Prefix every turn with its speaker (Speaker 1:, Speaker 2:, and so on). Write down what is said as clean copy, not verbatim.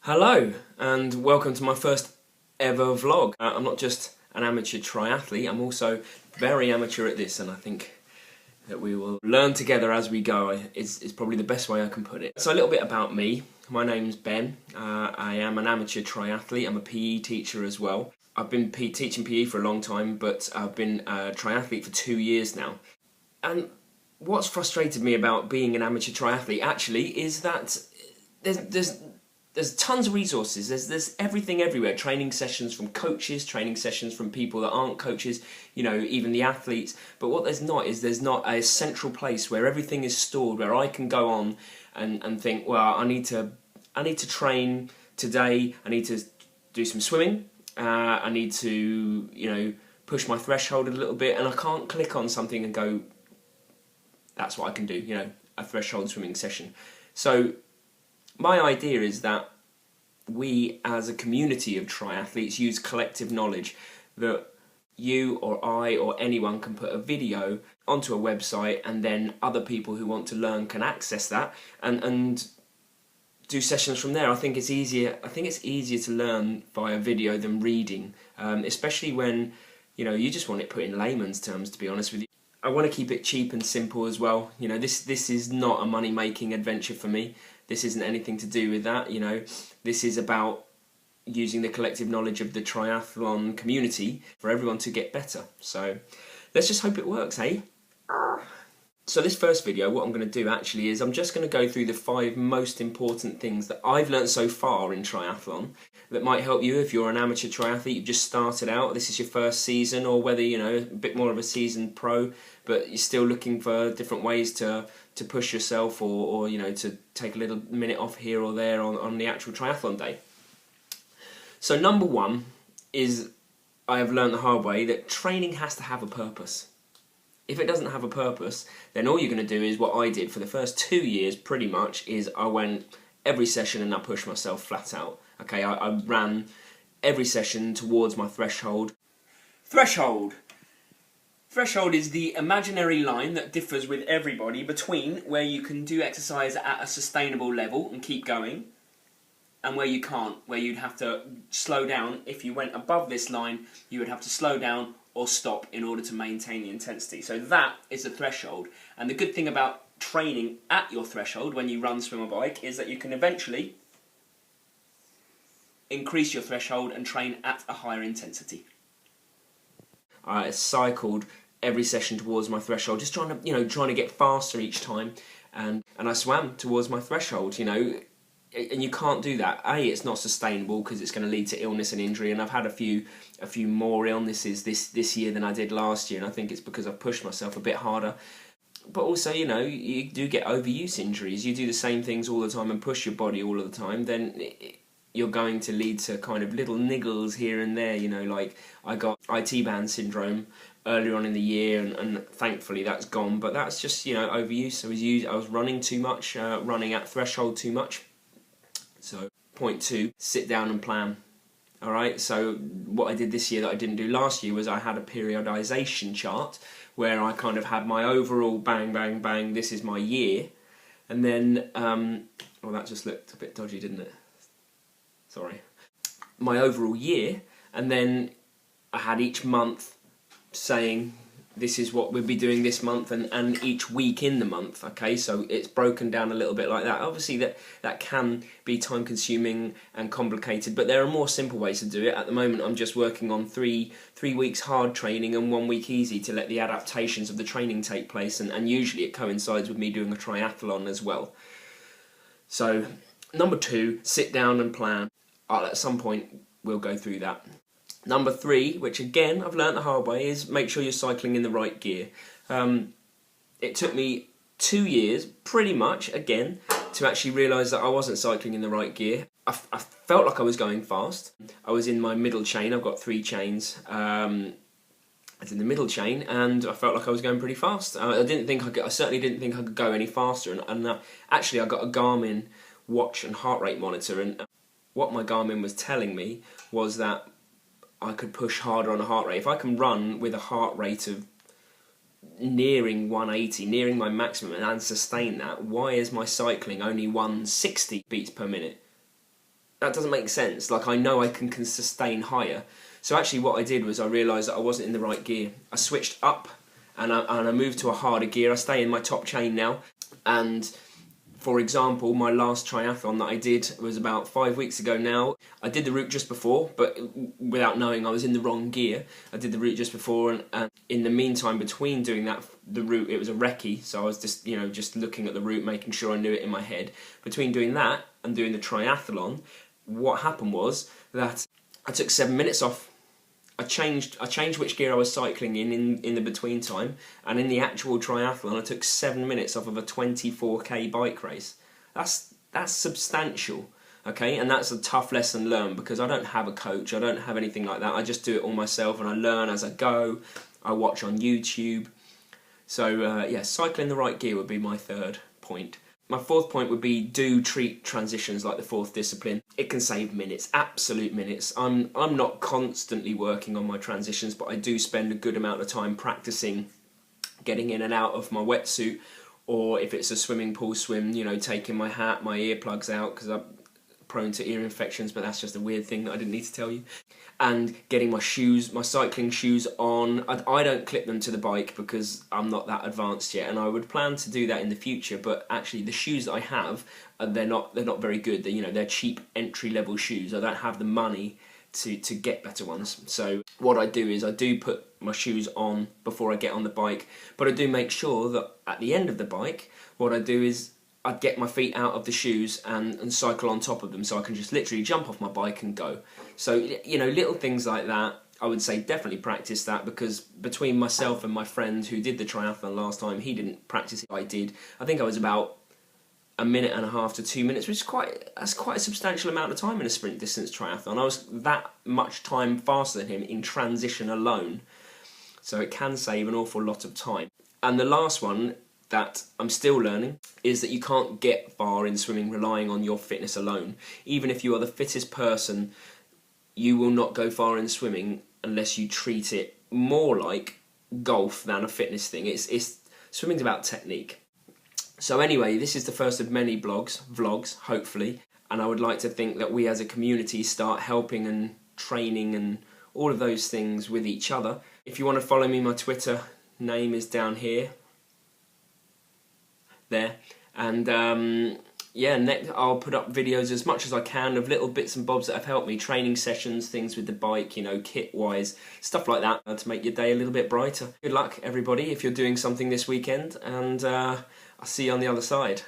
Speaker 1: Hello and welcome to my first ever vlog. I'm not just an amateur triathlete, I'm also very amateur at this, and I think that we will learn together as we go is probably the best way I can put it. So a little bit about me. My name's Ben. I am an amateur triathlete. I'm a PE teacher as well. I've been teaching PE for a long time, but I've been a triathlete for 2 years now. And what's frustrated me about being an amateur triathlete actually is that there's tons of resources, there's everything everywhere, training sessions from coaches, training sessions from people that aren't coaches, you know, even the athletes, but what there's not a central place where everything is stored, where I can go on and think, well, I need to train today, I need to do some swimming, I need to, you know, push my threshold a little bit, and I can't click on something and go, that's what I can do, you know, a threshold swimming session. So my idea is that we as a community of triathletes use collective knowledge, that you or I or anyone can put a video onto a website, and then other people who want to learn can access that and do sessions from there. I think it's easier to learn via video than reading, especially when, you know, you just want it put in layman's terms, to be honest with you. I want to keep it cheap and simple as well. You know, this is not a money-making adventure for me. This isn't anything to do with that, you know. This is about using the collective knowledge of the triathlon community for everyone to get better. So let's just hope it works, eh? So this first video, what I'm going to do actually is I'm just going to go through the 5 most important things that I've learned so far in triathlon that might help you if you're an amateur triathlete, you've just started out, this is your first season, or whether, you know, a bit more of a seasoned pro, but you're still looking for different ways to push yourself, or you know, to take a little minute off here or there on the actual triathlon day. So number 1 is, I have learned the hard way that training has to have a purpose. If it doesn't have a purpose, then all you're going to do is what I did for the first 2 years pretty much, is I went every session and I pushed myself flat out. Okay, I ran every session towards my threshold. Threshold! Threshold is the imaginary line that differs with everybody between where you can do exercise at a sustainable level and keep going, and where you can't, where you'd have to slow down. If you went above this line, you would have to slow down or stop in order to maintain the intensity. So that is the threshold. And the good thing about training at your threshold when you run, swim or bike is that you can eventually increase your threshold and train at a higher intensity. I cycled every session towards my threshold, just trying to get faster each time, and I swam towards my threshold, you know. And you can't do that. It's not sustainable because it's going to lead to illness and injury, and I've had a few more illnesses this year than I did last year, and I think it's because I've pushed myself a bit harder. But also, you know, you do get overuse injuries. You do the same things all the time and push your body all of the time, then you're going to lead to kind of little niggles here and there, you know. Like, I got IT band syndrome earlier on in the year, and thankfully that's gone, but that's just, you know, overuse. I was running too much, running at threshold too much. So, point 2, sit down and plan. Alright, so what I did this year that I didn't do last year was I had a periodization chart where I kind of had my overall bang, bang, bang, this is my year. And then, well, that just looked a bit dodgy, didn't it? Sorry. My overall year, and then I had each month saying, this is what we'll be doing this month, and each week in the month, okay? So it's broken down a little bit like that. Obviously that can be time consuming and complicated, but there are more simple ways to do it. At the moment I'm just working on three weeks hard training and 1 week easy to let the adaptations of the training take place, and usually it coincides with me doing a triathlon as well. So number 2, sit down and plan. At some point we'll go through that. Number 3, which again I've learnt the hard way, is make sure you're cycling in the right gear. It took me 2 years, pretty much, again, to actually realise that I wasn't cycling in the right gear. I felt like I was going fast. I was in my middle chain. I've got 3 chains. I was in the middle chain, and I felt like I was going pretty fast. I certainly didn't think I could go any faster. And actually, I got a Garmin watch and heart rate monitor, and what my Garmin was telling me was that I could push harder on a heart rate. If I can run with a heart rate of nearing 180, nearing my maximum, and sustain that, why is my cycling only 160 beats per minute? that doesn't make sense. Like, I know I can sustain higher. So actually what I did was I realised that I wasn't in the right gear. I switched up and I moved to a harder gear. I stay in my top chain now. And for example, my last triathlon that I did was about 5 weeks ago now. I did the route just before, but without knowing I was in the wrong gear. I did the route just before, and in the meantime, between doing the route, it was a recce, so I was just, just looking at the route, making sure I knew it in my head. Between doing that and doing the triathlon, what happened was that I took 7 minutes off. I changed which gear I was cycling in the between time, and in the actual triathlon I took 7 minutes off of a 24k bike race. That's substantial, okay? And that's a tough lesson learned, because I don't have a coach, I don't have anything like that. I just do it all myself, and I learn as I go. I watch on YouTube. So yeah, cycling the right gear would be my third point. My fourth point would be treat transitions like the fourth discipline. It can save minutes, absolute minutes. I'm not constantly working on my transitions, but I do spend a good amount of time practicing getting in and out of my wetsuit, or if it's a swimming pool swim, taking my hat, my earplugs out, because I'm prone to ear infections, but that's just a weird thing that I didn't need to tell you. And getting my shoes, my cycling shoes on. I don't clip them to the bike because I'm not that advanced yet, and I would plan to do that in the future. But actually, the shoes that I have, they're not very good. They're cheap entry level shoes. I don't have the money to get better ones. So what I do is I do put my shoes on before I get on the bike, but I do make sure that at the end of the bike, what I do is I'd get my feet out of the shoes and cycle on top of them, so I can just literally jump off my bike and go. So, little things like that, I would say definitely practice that, because between myself and my friend who did the triathlon last time, he didn't practice it, I did. I think I was about 1.5 minutes to 2 minutes, which is quite a substantial amount of time in a sprint distance triathlon. I was that much time faster than him in transition alone. So it can save an awful lot of time. And the last one that I'm still learning is that you can't get far in swimming relying on your fitness alone. Even if you are the fittest person, you will not go far in swimming unless you treat it more like golf than a fitness thing. Swimming's about technique. So anyway, this is the first of many vlogs, hopefully, and I would like to think that we as a community start helping and training and all of those things with each other. If you want to follow me, my Twitter name is down here. There, and yeah, next I'll put up videos as much as I can of little bits and bobs that have helped me, training sessions, things with the bike, kit wise, stuff like that, to make your day a little bit brighter. Good luck everybody if you're doing something this weekend, and I'll see you on the other side.